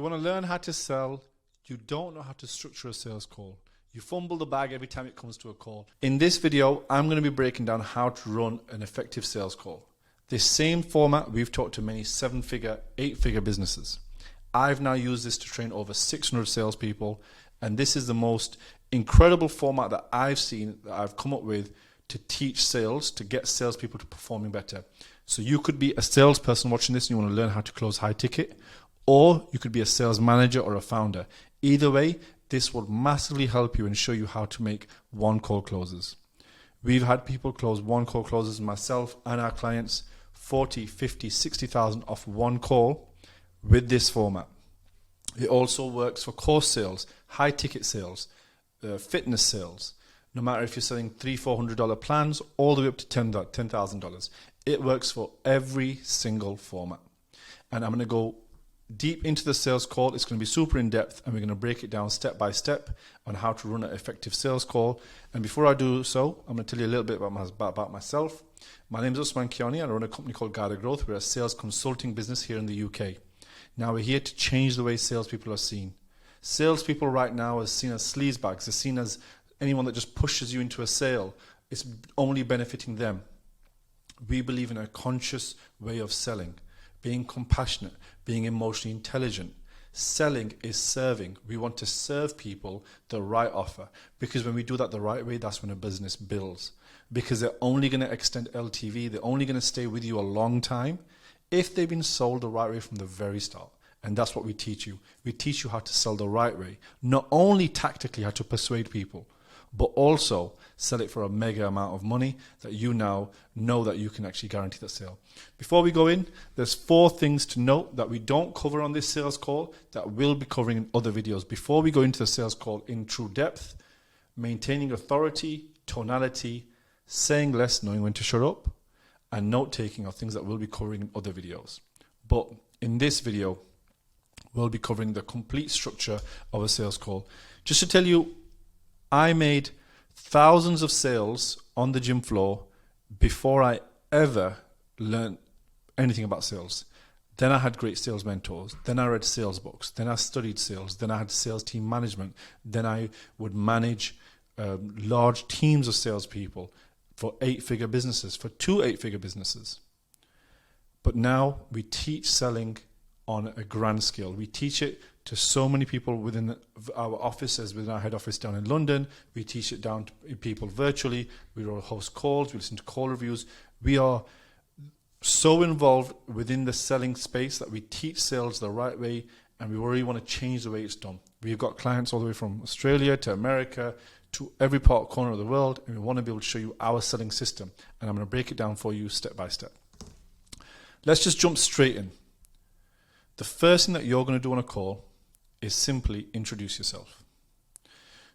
You want to learn how to sell, you don't know how to structure a sales call. You fumble the bag every time it comes to a call. In this video, I'm going to be breaking down how to run an effective sales call. This same format we've taught to many 7-figure, 8-figure businesses. I've now used this to train over 600 salespeople, and this is the most incredible format that I've seen, that I've come up with to teach sales, to get salespeople to performing better. So you could be a salesperson watching this and you want to learn how to close high ticket, or you could be a sales manager or a founder. Either way, this will massively help you and show you how to make one-call closes. We've had people close one-call closes, myself and our clients, 40, 50, 60,000 off one call with this format. It also works for course sales, high-ticket sales, fitness sales. No matter if you're selling $300, $400 plans, all the way up to $10,000. It works for every single format. And I'm going to go deep into the sales call. It's going to be super in depth, and we're going to break it down step by step on how to run an effective sales call. And before I do so, I'm going to tell you a little bit about myself. My name is Usman Kiani, and I run a company called Guided Growth. We're a sales consulting business here in the UK. Now we're here to change the way salespeople are seen. Salespeople right now are seen as sleazebags. They're seen as anyone that just pushes you into a sale. It's only benefiting them. We believe in a conscious way of selling, being compassionate, being emotionally intelligent. Selling is serving. We want to serve people the right offer, because when we do that the right way, that's when a business builds. Because they're only going to extend LTV, they're only going to stay with you a long time if they've been sold the right way from the very start. And that's what we teach you. We teach you how to sell the right way, not only tactically how to persuade people, but also sell it for a mega amount of money that you now know that you can actually guarantee that sale. Before we go in, there's 4 things to note that we don't cover on this sales call that we'll be covering in other videos. Before we go into the sales call in true depth: maintaining authority, tonality, saying less, knowing when to shut up, and note-taking are things that we'll be covering in other videos. But in this video, we'll be covering the complete structure of a sales call. Just to tell you, I made thousands of sales on the gym floor before I ever learned anything about sales. Then I had great sales mentors. Then I read sales books. Then I studied sales. Then I had sales team management. Then I would manage large teams of salespeople for 8-figure businesses, for 2 8-figure businesses. But now we teach selling on a grand scale. We teach it to so many people within our offices, within our head office down in London. We teach it down to people virtually. We host calls. We listen to call reviews. We are so involved within the selling space that we teach sales the right way, and we really want to change the way it's done. We've got clients all the way from Australia to America to every corner of the world, and we want to be able to show you our selling system. And I'm going to break it down for you step by step. Let's just jump straight in. The first thing that you're going to do on a call is simply introduce yourself.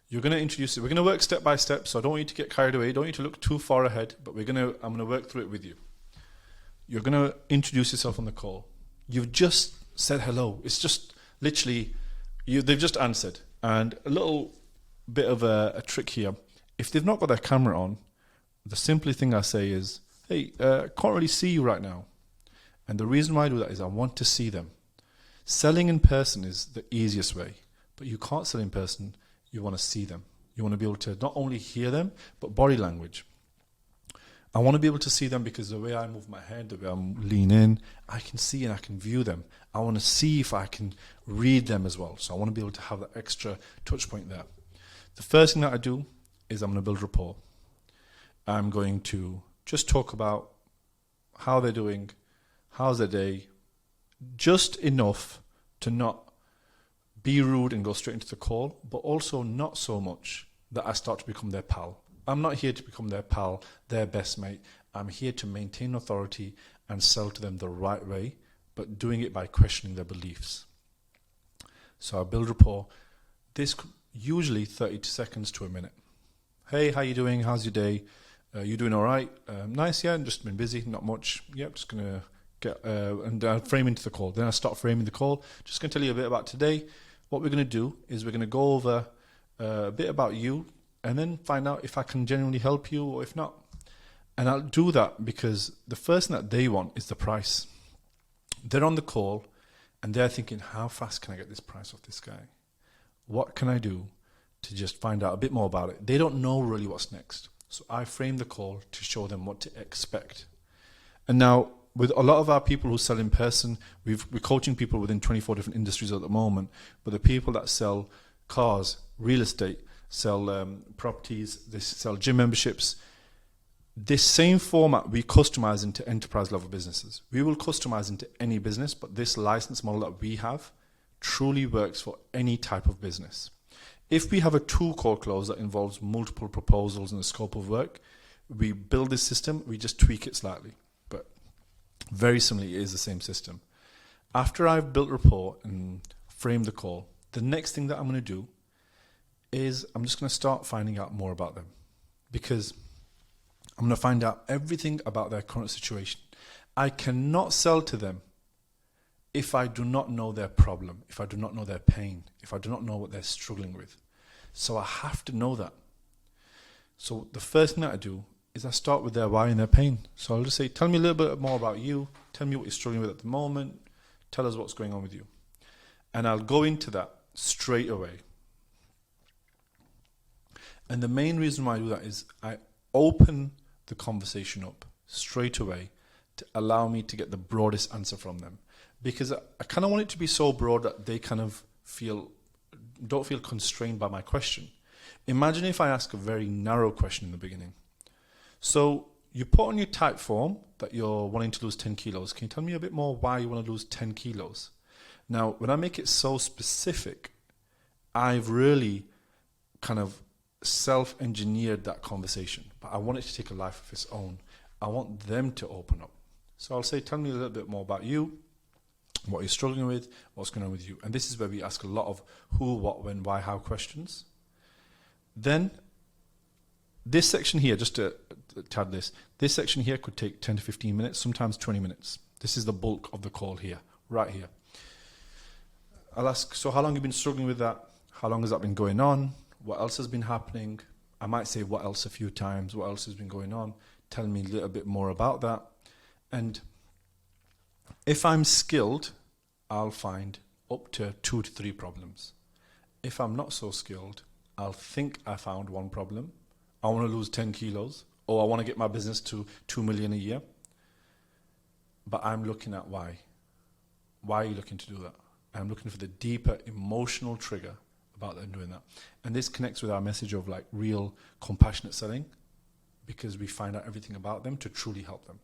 You're going to introduce it. We're going to work step by step, so I don't want you to get carried away. Don't want you to look too far ahead, but I'm going to work through it with you. You're going to introduce yourself on the call. You've just said hello. It's just literally, they've just answered. And a little bit of a trick here. If they've not got their camera on, the simplest thing I say is, hey, I can't really see you right now. And the reason why I do that is I want to see them. Selling in person is the easiest way, but you can't sell in person. You want to see them. You want to be able to not only hear them, but body language. I want to be able to see them because the way I move my head, the way I'm lean in, I can see and I can view them. I want to see if I can read them as well. So I want to be able to have that extra touch point there. The first thing that I do is I'm going to build rapport. I'm going to just talk about how they're doing, how's their day, just enough to not be rude and go straight into the call, but also not so much that I start to become their pal. I'm not here to become their pal, their best mate. I'm here to maintain authority and sell to them the right way, but doing it by questioning their beliefs. So I build rapport. This usually 30 seconds to a minute. Hey, how you doing? How's your day? You doing all right? Nice, yeah, just been busy, not much. Yep, just going to get and frame into the call. Then I start framing the call. Just going to tell you a bit about today. What we're going to do is we're going to go over a bit about you and then find out if I can genuinely help you or if not. And I'll do that because the first thing that they want is the price. They're on the call And they're thinking, how fast can I get this price off this guy? What can I do to just find out a bit more about it? They don't know really what's next. So I frame the call to show them what to expect. And now, with a lot of our people who sell in person, we're coaching people within 24 different industries at the moment, but the people that sell cars, real estate, sell properties, they sell gym memberships, this same format we customize into enterprise level businesses. We will customize into any business, but this license model that we have truly works for any type of business. If we have a 2-call close that involves multiple proposals and the scope of work, we build this system, we just tweak it slightly. But very similarly, it is the same system. After I've built rapport and framed the call, the next thing that I'm going to do is I'm just going to start finding out more about them. Because I'm going to find out everything about their current situation. I cannot sell to them if I do not know their problem, if I do not know their pain, if I do not know what they're struggling with. So I have to know that. So the first thing that I do is I start with their why and their pain. So I'll just say, tell me a little bit more about you. Tell me what you're struggling with at the moment. Tell us what's going on with you. And I'll go into that straight away. And the main reason why I do that is I open the conversation up straight away to allow me to get the broadest answer from them. Because I kind of want it to be so broad that they kind of don't feel constrained by my question. Imagine if I ask a very narrow question in the beginning. So you put on your type form that you're wanting to lose 10 kilos. Can you tell me a bit more why you want to lose 10 kilos? Now, when I make it so specific, I've really kind of self-engineered that conversation. But I want it to take a life of its own. I want them to open up. So I'll say, tell me a little bit more about you, what you're struggling with, what's going on with you. And this is where we ask a lot of who, what, when, why, how questions. Then this section here, just to add this section here could take 10 to 15 minutes, sometimes 20 minutes. This is the bulk of the call here, right here. I'll ask, so how long have you been struggling with that? How long has that been going on? What else has been happening? I might say what else a few times, what else has been going on? Tell me a little bit more about that. And if I'm skilled, I'll find up to 2 to 3 problems. If I'm not so skilled, I'll think I found one problem. I want to lose 10 kilos, or I want to get my business to 2 million a year. But I'm looking at why. Why are you looking to do that? I'm looking for the deeper emotional trigger about them doing that. And this connects with our message of like real compassionate selling, because we find out everything about them to truly help them.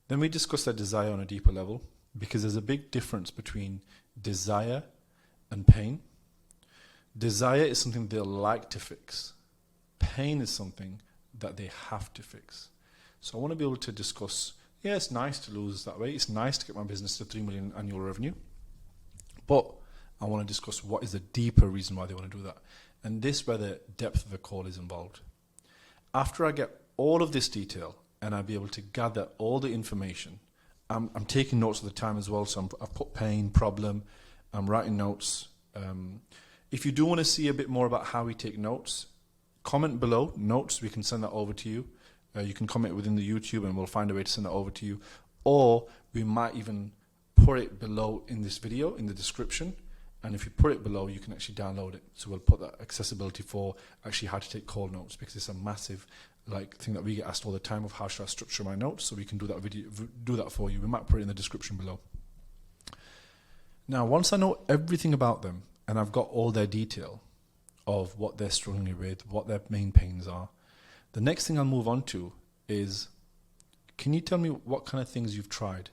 Then we discuss their desire on a deeper level, because there's a big difference between desire and pain. Desire is something they'll like to fix. Pain is something that they have to fix. So I want to be able to discuss, yeah, it's nice to lose that way. It's nice to get my business to 3 million annual revenue. But I want to discuss what is the deeper reason why they want to do that. And this is where the depth of the call is involved. After I get all of this detail and I'll be able to gather all the information, I'm taking notes at the time as well. So I've put pain, problem, I'm writing notes. If you do want to see a bit more about how we take notes, comment below, notes, we can send that over to you. You can comment within the YouTube and we'll find a way to send that over to you. Or we might even put it below in this video, in the description. And if you put it below, you can actually download it. So we'll put that accessibility for actually how to take call notes, because it's a massive thing that we get asked all the time of how should I structure my notes. So we can do that for you. We might put it in the description below. Now, once I know everything about them and I've got all their detail of what they're struggling with, what their main pains are, the next thing I'll move on to is, can you tell me what kind of things you've tried?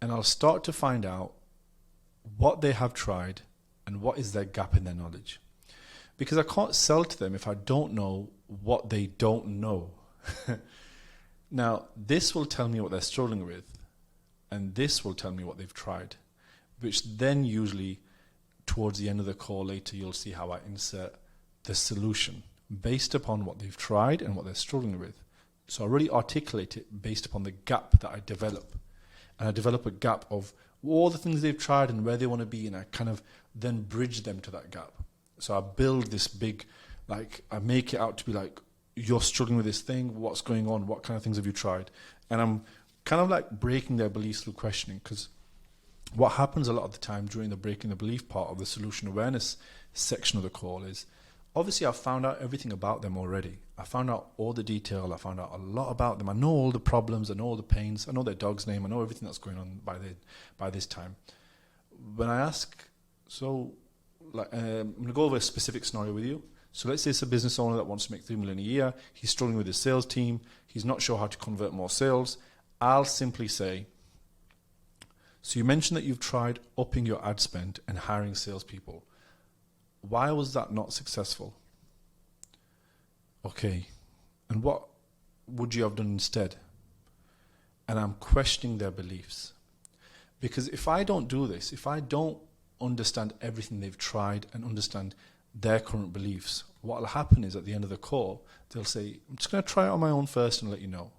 And I'll start to find out what they have tried and what is their gap in their knowledge. Because I can't sell to them if I don't know what they don't know. Now, this will tell me what they're struggling with, and this will tell me what they've tried, which then usually towards the end of the call later, you'll see how I insert the solution based upon what they've tried and what they're struggling with. So I really articulate it based upon the gap that I develop. And I develop a gap of all the things they've tried and where they want to be, and I kind of then bridge them to that gap. So I build this big, I make it out to be like, you're struggling with this thing, what's going on, what kind of things have you tried? And I'm kind of breaking their beliefs through questioning, because what happens a lot of the time during the breaking the belief part of the solution awareness section of the call is, obviously I've found out everything about them already. I found out all the detail. I found out a lot about them. I know all the problems. I know all the pains. I know their dog's name. I know everything that's going on by this time. When I ask, I'm going to go over a specific scenario with you. So let's say it's a business owner that wants to make $3 million a year. He's struggling with his sales team. He's not sure how to convert more sales. I'll simply say, so you mentioned that you've tried upping your ad spend and hiring salespeople. Why was that not successful? Okay, and what would you have done instead? And I'm questioning their beliefs. Because if I don't do this, if I don't understand everything they've tried and understand their current beliefs, what will happen is at the end of the call, they'll say, I'm just going to try it on my own first and let you know.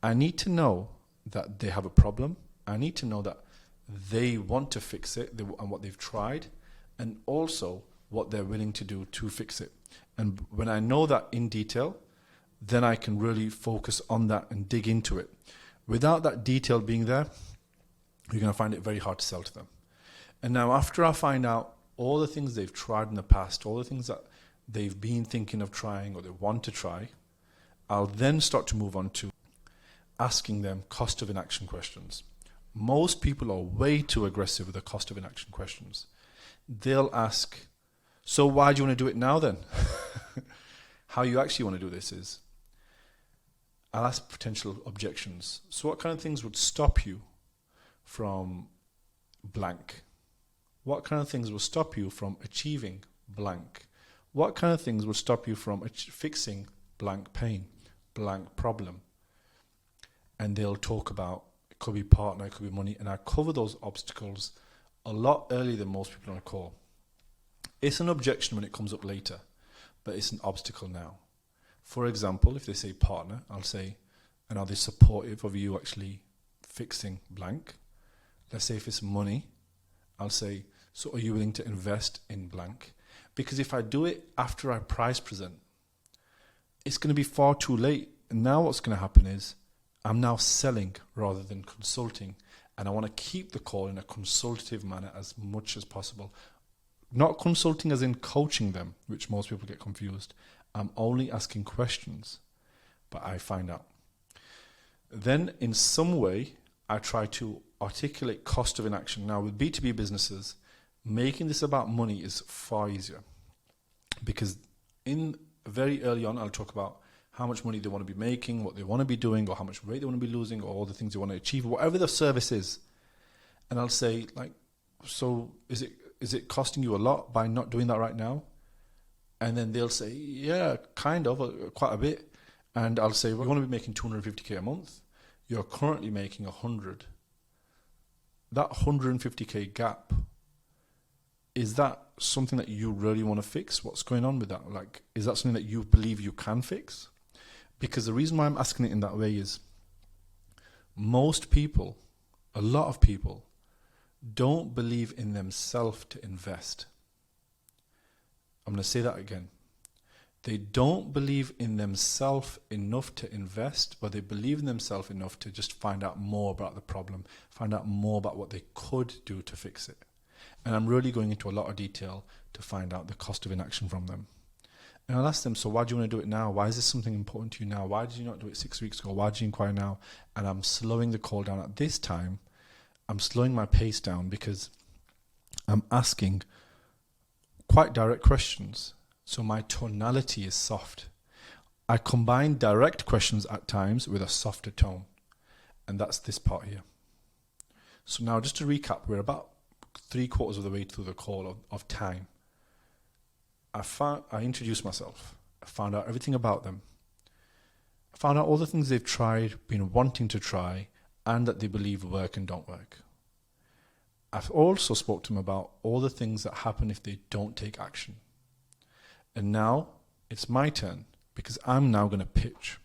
I need to know that they have a problem. I need to know that they want to fix it and what they've tried, and also what they're willing to do to fix it. And when I know that in detail, then I can really focus on that and dig into it. Without that detail being there, you're going to find it very hard to sell to them. And now after I find out all the things they've tried in the past, all the things that they've been thinking of trying or they want to try, I'll then start to move on to asking them cost of inaction questions. Most people are way too aggressive with the cost of inaction questions. They'll ask, so why do you want to do it now then? How you actually want to do this is, I'll ask potential objections. So what kind of things would stop you from blank? What kind of things will stop you from achieving blank? What kind of things will stop you from fixing blank pain, blank problem? And they'll talk about, it could be partner, it could be money, and I cover those obstacles a lot earlier than most people on a call. It's an objection when it comes up later, but it's an obstacle now. For example, if they say partner, I'll say, and are they supportive of you actually fixing blank? Let's say if it's money, I'll say, so are you willing to invest in blank? Because if I do it after I price present, it's going to be far too late. And now what's going to happen is I'm now selling rather than consulting. And I want to keep the call in a consultative manner as much as possible. Not consulting as in coaching them, which most people get confused. I'm only asking questions, but I find out. Then in some way, I try to articulate cost of inaction. Now with B2B businesses, making this about money is far easier, because in very early on, I'll talk about how much money they want to be making, what they want to be doing, or how much weight they want to be losing, or all the things they want to achieve, whatever the service is. And I'll say, so is it costing you a lot by not doing that right now? And then they'll say, yeah, kind of, quite a bit. And I'll say, we want to be making 250K a month. You're currently making 100. That 150K gap, is that something that you really want to fix? What's going on with that? Is that something that you believe you can fix? Because the reason why I'm asking it in that way is most people, a lot of people, don't believe in themselves to invest. I'm going to say that again. They don't believe in themselves enough to invest, but they believe in themselves enough to just find out more about the problem, find out more about what they could do to fix it. And I'm really going into a lot of detail to find out the cost of inaction from them. And I'll ask them, so why do you want to do it now? Why is this something important to you now? Why did you not do it 6 weeks ago? Why did you inquire now? And I'm slowing the call down. At this time, I'm slowing my pace down because I'm asking quite direct questions. So my tonality is soft. I combine direct questions at times with a softer tone. And that's this part here. So now just to recap, we're about 3/4 of the way through the call of time. I introduced myself. I found out everything about them. I found out all the things they've tried, been wanting to try, and that they believe work and don't work. I've also spoke to them about all the things that happen if they don't take action. And now it's my turn, because I'm now going to pitch.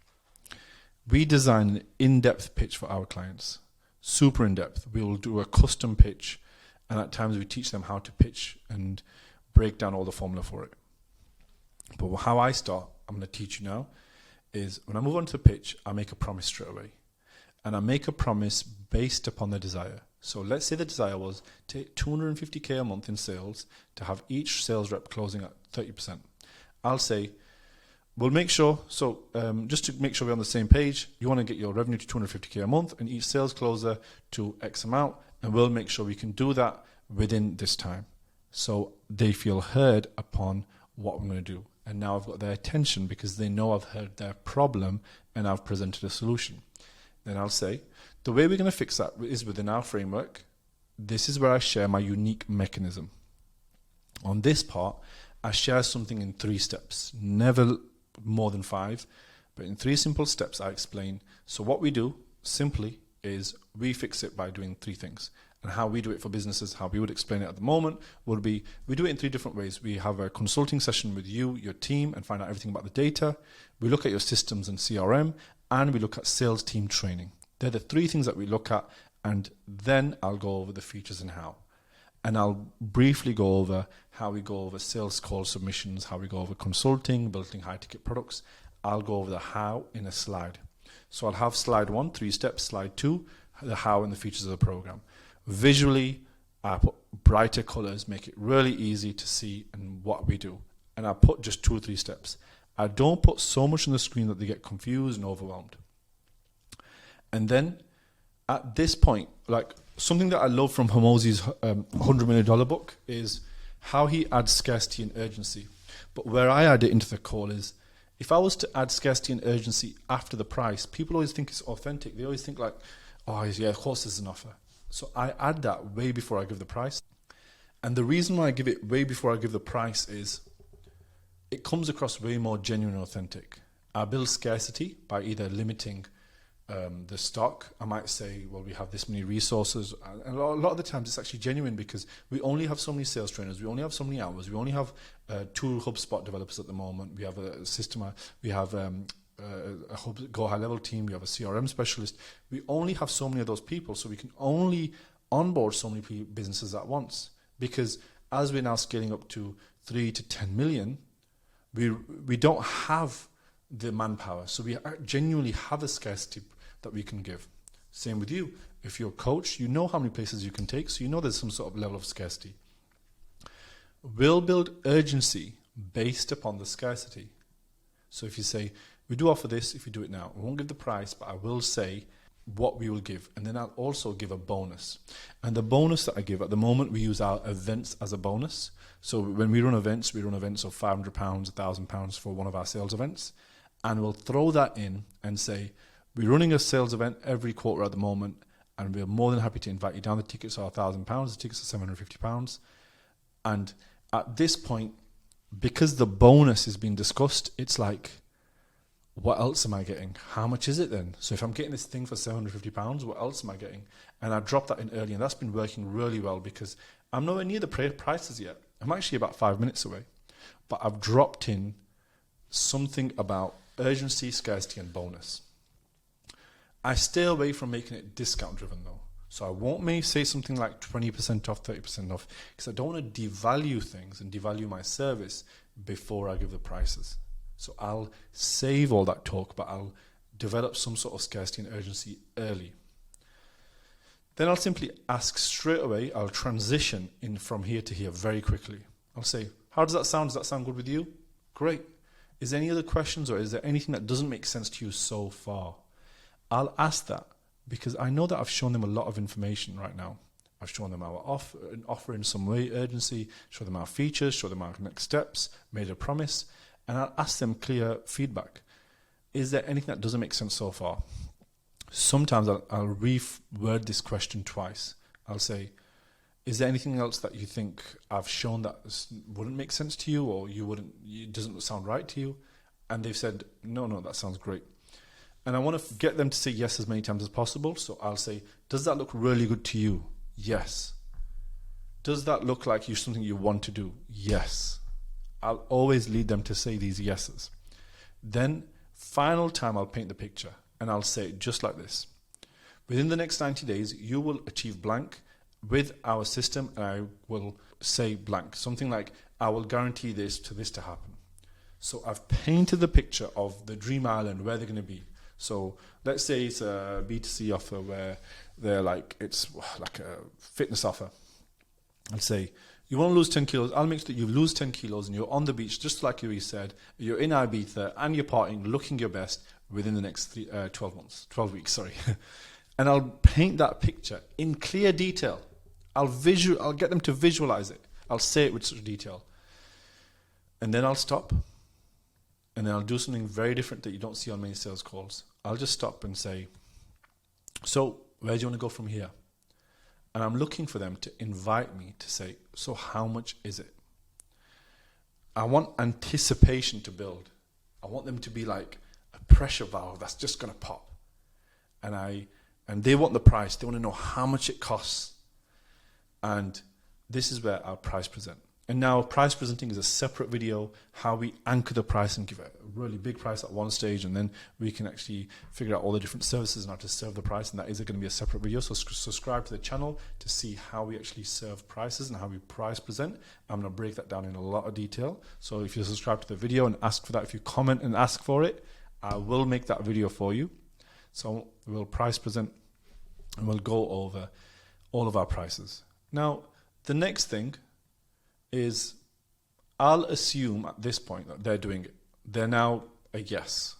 We design an in-depth pitch for our clients. Super in-depth. We will do a custom pitch, and at times we teach them how to pitch and break down all the formula for it. But how I start, I'm going to teach you now, is when I move on to the pitch, I make a promise straight away. And I make a promise based upon their desire. So let's say the desire was to hit 250k a month in sales, to have each sales rep closing at 30%. I'll say, we'll make sure, so just to make sure we're on the same page, you want to get your revenue to 250k a month and each sales closer to X amount, and we'll make sure we can do that within this time. So they feel heard upon what I'm going to do. And now I've got their attention because they know I've heard their problem and I've presented a solution. Then I'll say, the way we're going to fix that is within our framework. This is where I share my unique mechanism. On this part, I share something in 3 steps, never more than 5, but in 3 simple steps I explain. So what we do simply is we fix it by doing 3 things. And how we do it for businesses, how we would explain it at the moment, would be we do it in 3 different ways. We have a consulting session with you, your team, and find out everything about the data. We look at your systems and CRM, and we look at sales team training. They're the 3 things that we look at, and then I'll go over the features and how. And I'll briefly go over how we go over sales call submissions, how we go over consulting, building high-ticket products. I'll go over the how in a slide. So I'll have slide 1, 3 steps, slide 2, the how and the features of the program. Visually, I put brighter colors, make it really easy to see and what we do. And I put just 2 or 3 steps. I don't put so much on the screen that they get confused and overwhelmed. And then at this point, like something that I love from Hormozi's $100 million book is how he adds scarcity and urgency. But where I add it into the call is, if I was to add scarcity and urgency after the price, people always think it's authentic. They always think like, oh yeah, of course there's an offer. So I add that way before I give the price. And the reason why I give it way before I give the price is it comes across way more genuine and authentic. I build scarcity by either limiting the stock. I might say, well, we have this many resources. And a lot of the times it's actually genuine because we only have so many sales trainers. We only have so many hours. We only have 2 HubSpot developers at the moment. We have a system. We have a Go High Level team. We have a CRM specialist. We only have so many of those people. So we can only onboard so many businesses at once. Because as we're now scaling up to 3 to 10 million, we don't have the manpower. So we genuinely have a scarcity that we can give. Same with you. If you're a coach, you know how many places you can take, so you know there's some sort of level of scarcity. We'll build urgency based upon the scarcity. So if you say, we do offer this if you do it now, I won't give the price, but I will say what we will give. And then I'll also give a bonus. And the bonus that I give, at the moment, we use our events as a bonus. So when we run events of £500, £1,000 for one of our sales events. And we'll throw that in and say, we're running a sales event every quarter at the moment, and we're more than happy to invite you down. The tickets are £1,000, the tickets are £750. And at this point, because the bonus is being discussed, it's like, what else am I getting? How much is it then? So if I'm getting this thing for £750, what else am I getting? And I dropped that in early, and that's been working really well because I'm nowhere near the prices yet. I'm actually about 5 minutes away. But I've dropped in something about urgency, scarcity, and bonus. I stay away from making it discount driven though. So I won't say something like 20% off, 30% off, because I don't want to devalue things and devalue my service before I give the prices. So I'll save all that talk, but I'll develop some sort of scarcity and urgency early. Then I'll simply ask straight away, I'll transition in from here to here very quickly. I'll say, how does that sound? Does that sound good with you? Great. Is there any other questions, or is there anything that doesn't make sense to you so far? I'll ask that because I know that I've shown them a lot of information right now. I've shown them our offer in some way, urgency, show them our features, show them our next steps, made a promise, and I'll ask them clear feedback. Is there anything that doesn't make sense so far? Sometimes I'll reword this question twice. I'll say, is there anything else that you think I've shown that wouldn't make sense to you, or it doesn't sound right to you? And they've said, no, that sounds great. And I want to get them to say yes as many times as possible. So I'll say, does that look really good to you? Yes. Does that look like something you want to do? Yes. I'll always lead them to say these yeses. Then, final time, I'll paint the picture. And I'll say it just like this. Within the next 90 days, you will achieve blank with our system, and I will say blank. Something like, I will guarantee this to happen. So I've painted the picture of the dream island, where they're going to be. So let's say it's a B2C offer where they're like, it's like a fitness offer. I'll say, you want to lose 10 kilos, I'll make sure that you lose 10 kilos and you're on the beach, just like you said, you're in Ibiza and you're partying, looking your best within the next 12 weeks, sorry. And I'll paint that picture in clear detail. I'll get them to visualize it. I'll say it with such detail. And then I'll stop. And then I'll do something very different that you don't see on many sales calls. I'll just stop and say, so where do you want to go from here? And I'm looking for them to invite me to say, so how much is it? I want anticipation to build. I want them to be like a pressure valve that's just going to pop. And they want the price. They want to know how much it costs. And this is where our price present. And now price presenting is a separate video, how we anchor the price and give it a really big price at one stage, and then we can actually figure out all the different services and how to serve the price, and that is going to be a separate video. So subscribe to the channel to see how we actually serve prices and how we price present. I'm going to break that down in a lot of detail. So if you subscribe to the video and ask for that, if you comment and ask for it, I will make that video for you. So we'll price present and we'll go over all of our prices. Now, the next thing is I'll assume at this point that they're doing it. They're now a yes.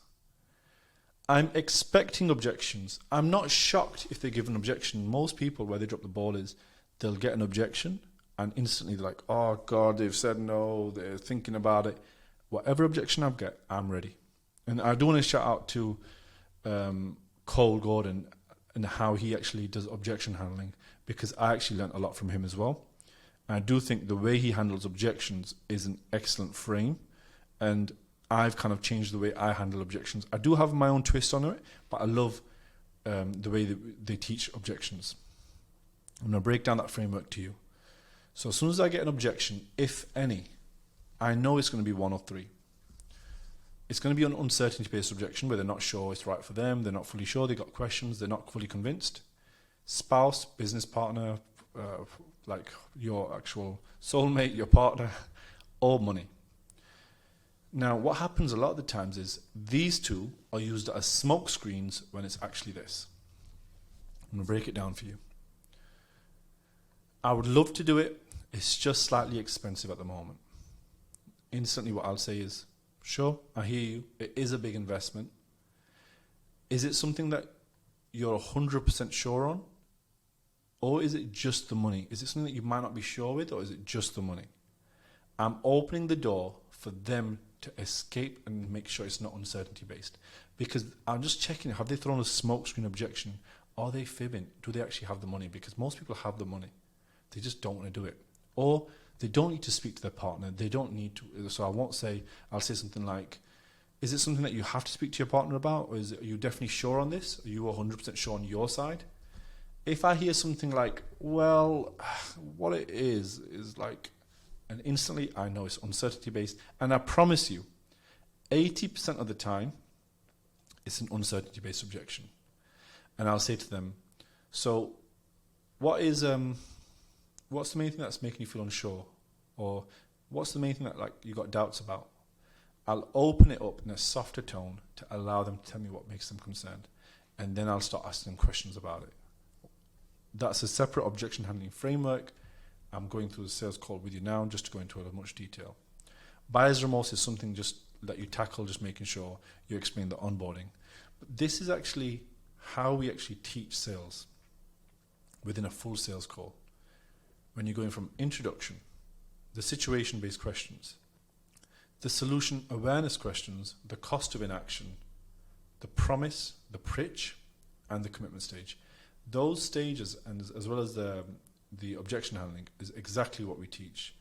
I'm expecting objections. I'm not shocked if they give an objection. Most people, where they drop the ball is they'll get an objection and instantly they're like, oh God, they've said no, they're thinking about it. Whatever objection I get, I'm ready. And I do want to shout out to Cole Gordon and how he actually does objection handling, because I actually learned a lot from him as well. I do think the way he handles objections is an excellent frame, and I've kind of changed the way I handle objections. I do have my own twist on it, but I love the way that they teach objections. I'm going to break down that framework to you. So as soon as I get an objection, if any, I know it's going to be one or three. It's going to be an uncertainty-based objection where they're not sure it's right for them, they're not fully sure, they've got questions, they're not fully convinced. Spouse, business partner, like your actual soulmate, your partner, or money. Now, what happens a lot of the times is these two are used as smoke screens when it's actually this. I'm going to break it down for you. I would love to do it. It's just slightly expensive at the moment. Instantly what I'll say is, sure, I hear you. It is a big investment. Is it something that you're 100% sure on? Or is it just the money? Is it something that you might not be sure with, or is it just the money? I'm opening the door for them to escape and make sure it's not uncertainty based. Because I'm just checking, have they thrown a smokescreen objection? Are they fibbing? Do they actually have the money? Because most people have the money. They just don't want to do it. Or they don't need to speak to their partner. They don't need to. So I'll say something like, is it something that you have to speak to your partner about? Or are you definitely sure on this? Are you 100% sure on your side? If I hear something like, well, what it is like, and instantly I know it's uncertainty based, and I promise you, 80% of the time, it's an uncertainty based objection. And I'll say to them, so what's the main thing that's making you feel unsure? Or what's the main thing that you got doubts about? I'll open it up in a softer tone to allow them to tell me what makes them concerned. And then I'll start asking them questions about it. That's a separate objection handling framework. I'm going through the sales call with you now just to go into as much detail. Buyer's remorse is something just that you tackle, just making sure you explain the onboarding. But this is actually how we actually teach sales within a full sales call. When you're going from introduction, the situation-based questions, the solution awareness questions, the cost of inaction, the promise, the pitch, and the commitment stage. Those stages, and as well as the objection handling, is exactly what we teach.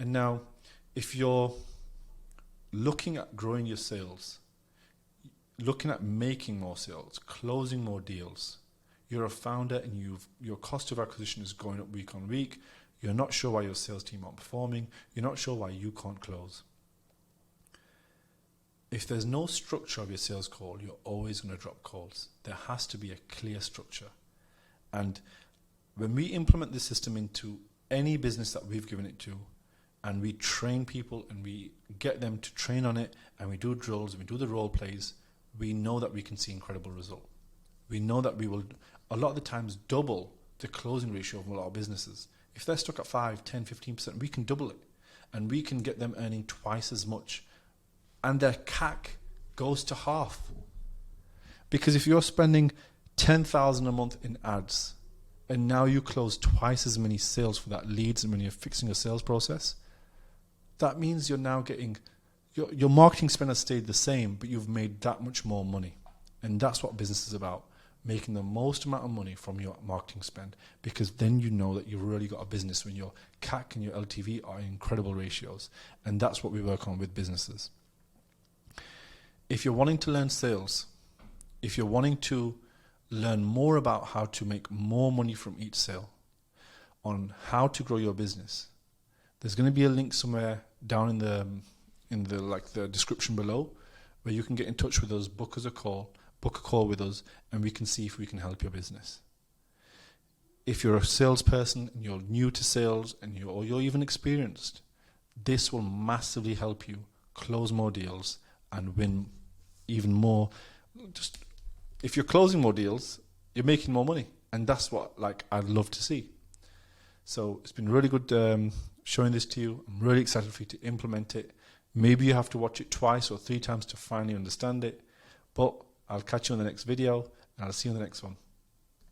And now, if you're looking at growing your sales, looking at making more sales, closing more deals, you're a founder and your cost of acquisition is going up week on week, you're not sure why your sales team aren't performing, you're not sure why you can't close. If there's no structure of your sales call, you're always going to drop calls. There has to be a clear structure. And when we implement this system into any business that we've given it to, and we train people and we get them to train on it, and we do drills and we do the role plays, we know that we can see incredible result. We know that a lot of the times double the closing ratio of a lot of businesses. If they're stuck at 5, 10, 15%, we can double it, and we can get them earning twice as much, and their CAC goes to half. Because if you're spending 10,000 a month in ads, and now you close twice as many sales for that leads, and when you're fixing a sales process, that means you're now getting, your marketing spend has stayed the same, but you've made that much more money. And that's what business is about, making the most amount of money from your marketing spend, because then you know that you've really got a business when your CAC and your LTV are in incredible ratios. And that's what we work on with businesses. If you're wanting to learn sales, if you're wanting to learn more about how to make more money from each sale, on how to grow your business, there's going to be a link somewhere down in the description below where you can get in touch with us, book a call with us, and we can see if we can help your business. If you're a salesperson and you're new to sales or you're even experienced, this will massively help you close more deals and win even more. Just if you're closing more deals, you're making more money, and that's what I'd love to see. So it's been really good showing this to you. I'm really excited for you to implement it. Maybe you have to watch it 2 or 3 times to finally understand it, but I'll catch you in the next video, and I'll see you in the next one.